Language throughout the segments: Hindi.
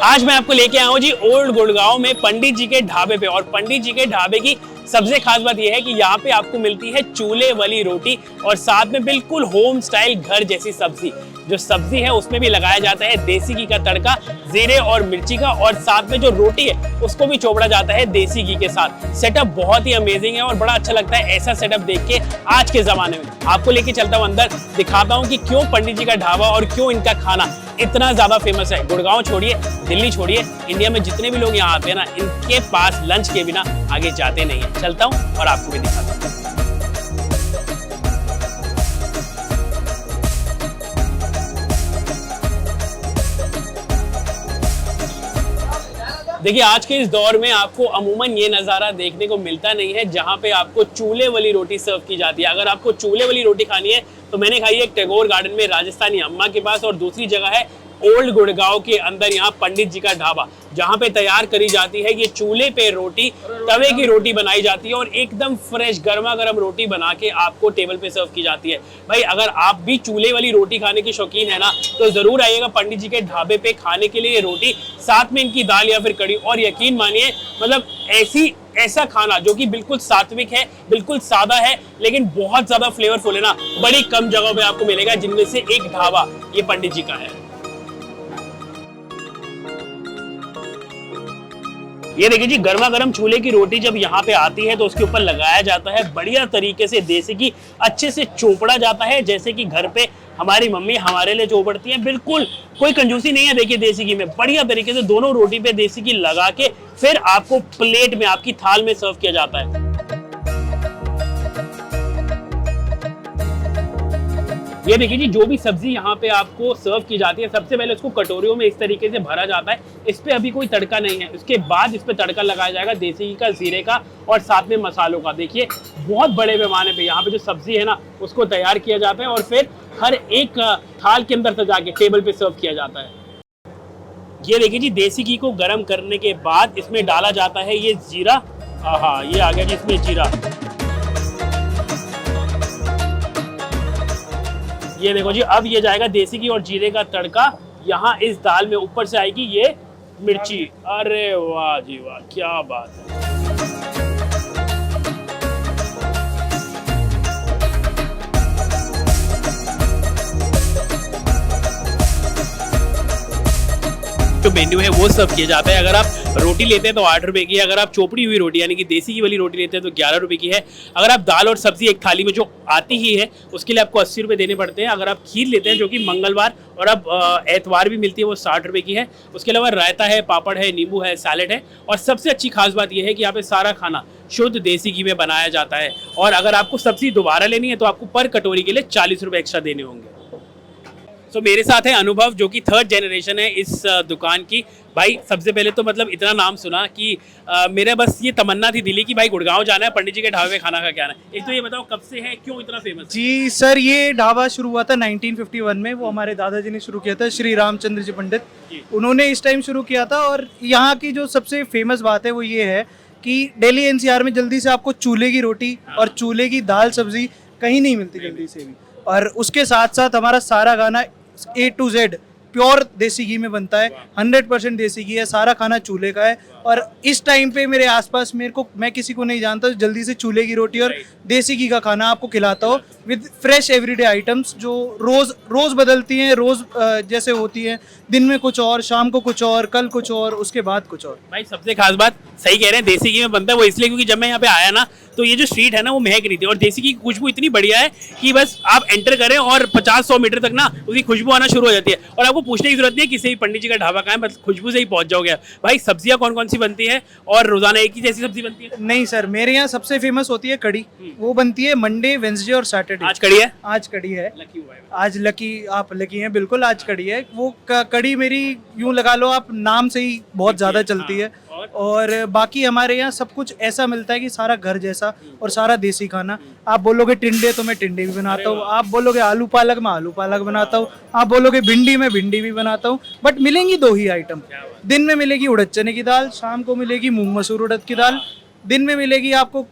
आज मैं आपको लेके आया हूँ जी ओल्ड गुड़गांव में पंडित जी के ढाबे पे। और पंडित जी के ढाबे की सबसे खास बात यह है कि यहाँ पे आपको मिलती है चूल्हे वाली रोटी और साथ में बिल्कुल होम स्टाइल घर जैसी सब्जी। जो सब्जी है उसमें भी लगाया जाता है देसी घी का तड़का, जीरे और मिर्ची का, और साथ में जो रोटी है उसको भी चोपड़ा जाता है देसी घी के साथ। सेटअप बहुत ही अमेजिंग है और बड़ा अच्छा लगता है ऐसा सेटअप देख के। आज के जमाने में आपको लेके चलता हूँ अंदर, दिखाता हूँ कि क्यों पंडित जी का ढाबा और क्यों इनका खाना इतना ज्यादा फेमस है। गुड़गांव छोड़िए, दिल्ली छोड़िए, इंडिया में जितने भी लोग यहाँ आते हैं ना, इनके पास लंच के बिना आगे जाते नहीं है। चलता हूँ और आपको भी दिखाता हूँ। देखिए, आज के इस दौर में आपको अमूमन ये नज़ारा देखने को मिलता नहीं है जहाँ पे आपको चूल्हे वाली रोटी सर्व की जाती है। अगर आपको चूल्हे वाली रोटी खानी है तो मैंने खाई है एक टैगोर गार्डन में राजस्थानी अम्मा के पास, और दूसरी जगह है ओल्ड गुड़गांव के अंदर यहाँ पंडित जी का ढाबा, जहाँ पे तैयार करी जाती है ये चूल्हे पे रोटी, तवे की रोटी बनाई जाती है और एकदम फ्रेश गर्मा गर्म रोटी बना के आपको टेबल पे सर्व की जाती है। भाई, अगर आप भी चूल्हे वाली रोटी खाने के शौकीन है ना, तो जरूर आइएगा पंडित जी के ढाबे पे खाने के लिए रोटी, साथ में इनकी दाल या फिर कड़ी। और यकीन मानिए, मतलब ऐसा खाना जो कि बिल्कुल सात्विक है, बिल्कुल सादा है, लेकिन बहुत ज्यादा फ्लेवरफुल है ना, बड़ी कम जगहों पे आपको मिलेगा, जिनमें से एक ढाबा ये पंडित जी का है। ये देखिए जी, गर्मा गर्म चूल्हे की रोटी जब यहाँ पे आती है तो उसके ऊपर लगाया जाता है बढ़िया तरीके से देसी घी, अच्छे से चोपड़ा जाता है, जैसे कि घर पे हमारी मम्मी हमारे लिए चोपड़ती है। बिल्कुल कोई कंजूसी नहीं है। देखिए, देसी घी में बढ़िया तरीके से दोनों रोटी पे देसी घी लगा के फिर आपको प्लेट में, आपकी थाल में सर्व किया जाता है। ये देखिए जी, जो भी सब्जी यहाँ पे आपको सर्व की जाती है, सबसे पहले उसको कटोरियों में इस तरीके से भरा जाता है। इस पे अभी कोई तड़का नहीं है, उसके बाद इस पे तड़का लगाया जाएगा देसी घी का, जीरे का और साथ में मसालों का। देखिए, बहुत बड़े पैमाने पे यहाँ पे जो सब्जी है ना, उसको तैयार किया जाता है और फिर हर एक थाल के अंदर सजा के टेबल पे सर्व किया जाता है। ये देखिए जी, देसी घी को गर्म करने के बाद इसमें डाला जाता है ये जीरा। हाँ, ये आ गया जी इसमें जीरा। ये देखो जी, अब ये जाएगा देसी घी और जीरे का तड़का। यहाँ इस दाल में ऊपर से आएगी ये मिर्ची। अरे वाह जी वाह, क्या बात है। जो मेन्यू है वो सर्व किया जाता है। अगर आप रोटी लेते हैं तो 8 रुपए की है, अगर आप चोपड़ी हुई रोटी यानी कि देसी घी वाली रोटी लेते हैं तो 11 रुपए की है। अगर आप दाल और सब्जी एक थाली में जो आती ही है उसके लिए आपको 80 रुपए देने पड़ते हैं। अगर आप खीर लेते हैं जो कि मंगलवार और अब एतवार भी मिलती है, वो 60 रुपए की है। उसके अलावा रायता है, पापड़ है, नींबू है, सैलेड है। और सबसे अच्छी खास बात यह है कि यहाँ पे सारा खाना शुद्ध देसी घी में बनाया जाता है। और अगर आपको सब्जी दोबारा लेनी है तो आपको पर कटोरी के लिए 40 रुपए एक्स्ट्रा देने होंगे। तो मेरे साथ है अनुभव, जो कि 3rd जनरेशन है इस दुकान की। भाई, सबसे पहले तो मतलब इतना नाम सुना कि मेरा बस ये तमन्ना थी दिल्ली की, भाई गुड़गांव जाना है, पंडित जी के ढाबे में खाना खा के आना है। एक तो ये बताओ कब से है, क्यों इतना फेमस है? जी सर, ये ढाबा शुरू हुआ था 1951 में। वो हमारे दादाजी ने शुरू किया था, श्री रामचंद्र जी पंडित। उन्होंने इस टाइम शुरू किया था। और यहाँ की जो सबसे फेमस बात है वो ये है कि दिल्ली एनसीआर में जल्दी से आपको चूल्हे की रोटी और चूल्हे की दाल सब्जी कहीं नहीं मिलती जल्दी से भी। और उसके साथ साथ हमारा सारा खाना A to Z प्योर देसी घी में बनता है। 100% देसी घी है, सारा खाना चूल्हे का है। और इस टाइम पे मेरे आसपास मैं किसी को नहीं जानता जल्दी से चूल्हे की रोटी और देसी घी का खाना आपको खिलाता हो, विद फ्रेश एवरीडे आइटम्स जो रोज बदलती हैं, रोज जैसे होती हैं। दिन में कुछ और, शाम को कुछ और, कल कुछ और, उसके बाद कुछ और। भाई, सबसे खास बात सही कह रहे हैं, देसी घी में बनता है। वो इसलिए क्योंकि जब मैं यहाँ पे आया ना, तो ये जो स्ट्रीट है ना वो महक रही थी और देसी घी की खुशबू इतनी बढ़िया है कि बस आप एंटर करें और 50-100 मीटर तक ना उसकी खुशबू आना शुरू हो जाती है। और आपको पूछने की जरूरत नहीं है किसी भी पंडित जी का ढाबा कहाँ है, बस खुशबू से ही पहुंच जाओगे। भाई, सब्जियां कौन कौन सी बनती है और रोजाना एक ही जैसी सब्जी बनती है? नहीं सर, मेरे यहाँ सबसे फेमस होती है कड़ी। वो बनती है मंडे, वेंसडे और सैटरडे। आज कड़ी है? आज कड़ी है। आज आप लकी हैं, बिल्कुल आज कड़ी है। वो कड़ी मेरी यूं लगा लो आप, नाम से ही बहुत ज्यादा चलती है। और बाकी हमारे यहाँ सब कुछ ऐसा मिलता है कि सारा घर जैसा और सारा देसी खाना। आप बोलोगे टिंडे तो मैं टिंडे भी बनाता हूँ, आप बोलोगे आलू पालक मैं आलू पालक बनाता हूँ, आप बोलोगे भिंडी मैं भिंडी भी बनाता हूँ। बट मिलेंगी 2 ही आइटम। दिन में मिलेगी उड़द चने की दाल, शाम को मिलेगी मूंग मसूर उड़द की दाल, दिन में मिलेगी आपको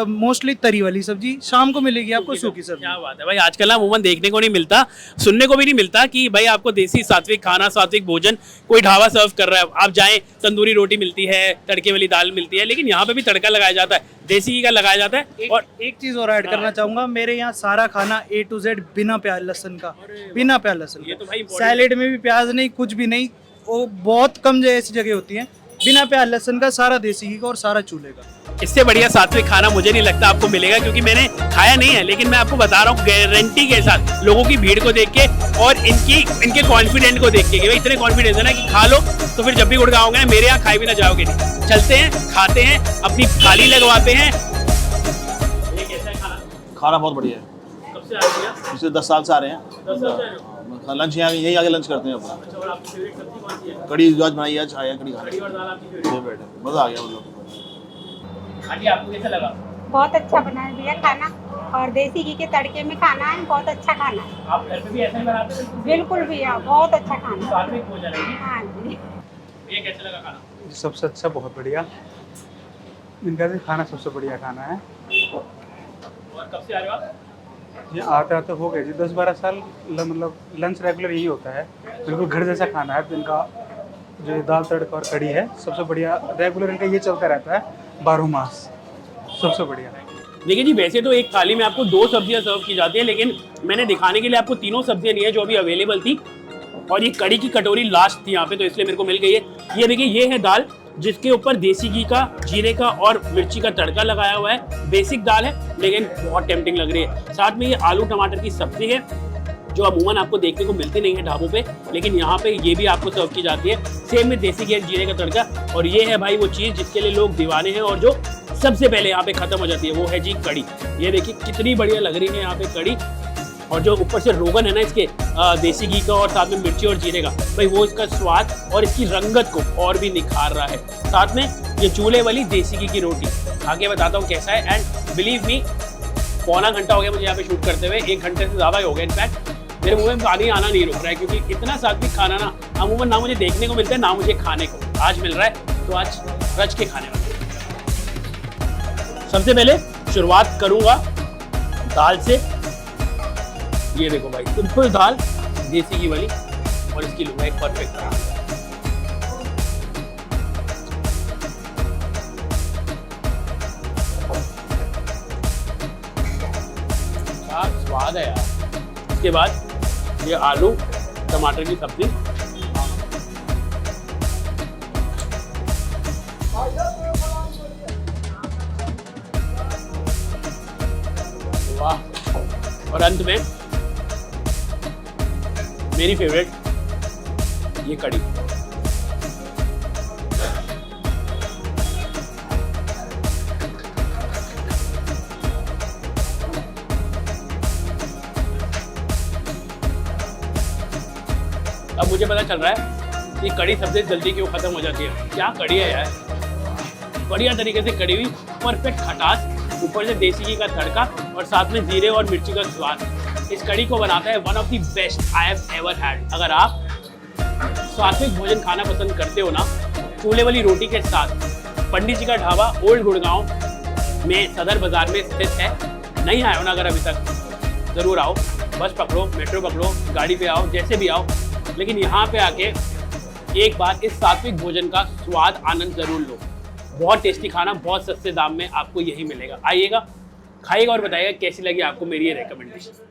मोस्टली तरी वाली सब्जी, शाम को मिलेगी आपको सूखी सब्जी। क्या बात है भाई, आजकल ना अमूमन देखने को नहीं मिलता, सुनने को भी नहीं मिलता कि भाई आपको देसी सात्विक खाना, सात्विक भोजन कोई ढाबा सर्व कर रहा है। आप जाएं, तंदूरी रोटी मिलती है, तड़के वाली दाल मिलती है, लेकिन यहाँ पे भी तड़का लगाया जाता है, देसी घी का लगाया जाता है। और एक चीज और ऐड करना चाहूंगा, मेरे यहाँ सारा खाना A to Z बिना प्याज लहसुन का, बिना प्याज लहसुन। ये तो भाई सैलेड में भी प्याज नहीं, कुछ भी नहीं, वो बहुत कम ऐसी जगह होती है बिना प्याज लहसुन का, सारा देसी घी का और सारा चूल्हे का। इससे बढ़िया सात्विक खाना मुझे नहीं लगता आपको मिलेगा, क्योंकि मैंने खाया नहीं है, लेकिन मैं आपको बता रहा हूँ गारंटी के साथ, लोगों की भीड़ को देख के और इनके कॉन्फिडेंट को देख के कि भाई इतने कॉन्फिडेंस है ना कि खा लो तो फिर जब भी गुड़गाओगे ना, मेरे यहाँ खाए भी ना जाओगे नहीं। चलते हैं, खाते हैं, अपनी थाली लगवाते हैं। ये कैसा है खाना? खाना बहुत बढ़िया है। कब से आ रही है? पिछले 10 साल से आ रहे हैं। 10 साल से आ रहे हो? लंच यहाँ यही आके लंच करते हैं अपना। अच्छा, और आपकी फेवरेट सब्जी कौन सी है? कड़ी आज बनाई है, आज आया कड़ी खाने। कड़ी और दाल आपकी फेवरेट? फेवरेट है, मज़ा आ गया मतलब। हाँ जी, आपको कैसा लगा? बहुत अच्छा बना है भैया खाना, और देसी घी के तड़के में खाना है, बहुत अच्छा खाना है। आप घर पे भी ऐसा ही बनाते हैं? बिल्कुल भैया, बहुत अच्छा खाना है। सात्विक भोजन है ये। हाँ जी। ये कैसा लगा खाना? सबसे अच्छा, बहुत बढ़िया। इनका भी खाना सबसे बढ़िया खाना है। और कब से आ रहे हो आप? ये आते आते हो गए जी 10-12 साल, मतलब लंच रेगुलर यही होता है, बिल्कुल घर जैसा खाना है। इनका जो दाल तड़का और कड़ी है सबसे बढ़िया, रेगुलर इनका ये चलता रहता है 12 मास, सबसे बढ़िया। देखिए जी, वैसे तो एक थाली में आपको 2 सब्जियां सर्व की जाती है, लेकिन मैंने दिखाने के लिए आपको तीनों सब्जियां ली है जो अभी अवेलेबल थी, और ये कड़ी की कटोरी लास्ट थी यहाँ पे, तो इसलिए मेरे को मिल गई है। ये देखिए, ये है दाल जिसके ऊपर देसी घी का, जीरे का और मिर्ची का तड़का लगाया हुआ है। बेसिक दाल है लेकिन बहुत टेम्पटिंग लग रही है। साथ में ये आलू टमाटर की सब्जी है जो अमूमन आपको देखने को मिलती नहीं है ढाबों पे, लेकिन यहाँ पे ये भी आपको सर्व की जाती है, सेम में देसी घी, जीरे का तड़का। और ये है भाई वो चीज़ जिसके लिए लोग दीवाने हैं और जो सबसे पहले यहाँ पे खत्म हो जाती है, वो है जी कड़ी। ये देखिए कितनी बढ़िया लग रही है यहाँ पे कड़ी, और जो ऊपर से रोगन है ना इसके देसी घी का और साथ में मिर्ची और जीरे का, भाई वो इसका स्वाद और इसकी रंगत को और भी निखार रहा है। साथ में ये चूल्हे वाली देसी घी की रोटी खा के बताता हूँ कैसा है। एंड बिलीव मी, पौना घंटा हो गया मुझे यहाँ पे शूट करते हुए, 1 घंटे से ज़्यादा ही हो गया। इनफैक्ट मेरे मुंह में पानी आना नहीं रुक रहा है, क्योंकि इतना सात्विक खाना ना अमूमन ना मुझे देखने को मिलता है ना मुझे खाने को। आज मिल रहा है तो आज रच के खाने वाले। सबसे पहले शुरुआत करूँगा दाल से। ये देखो भाई, सिंपल दाल देसी घी वाली, और इसकी लूंगा एक परफेक्ट तरह। क्या स्वाद है यार। इसके बाद ये आलू टमाटर की सब्जी, वाह। और अंत में मेरी फेवरेट ये कड़ी। अब मुझे पता चल रहा है कि कड़ी सबसे जल्दी क्यों खत्म हो जाती है। क्या कड़ी है यार, बढ़िया तरीके से कड़ी हुई, परफेक्ट खटास, ऊपर से देसी घी का तड़का और साथ में जीरे और मिर्ची का स्वाद। इस कड़ी को बनाता है one of the best I have ever had. अगर आप सात्विक भोजन खाना पसंद करते हो ना, चूल्हे वाली रोटी के साथ, पंडित जी का ढाबा ओल्ड गुड़गांव में सदर बाजार में स्थित है। नहीं आए हो ना अगर अभी तक, ज़रूर आओ। बस पकड़ो, मेट्रो पकड़ो, गाड़ी पे आओ, जैसे भी आओ, लेकिन यहाँ पे आके एक बार इस सात्विक भोजन का स्वाद आनंद ज़रूर लो। बहुत टेस्टी खाना, बहुत सस्ते दाम में आपको यही मिलेगा। आइएगा, खाइएगा और बताइएगा कैसी लगी आपको मेरी ये रिकमेंडेशन।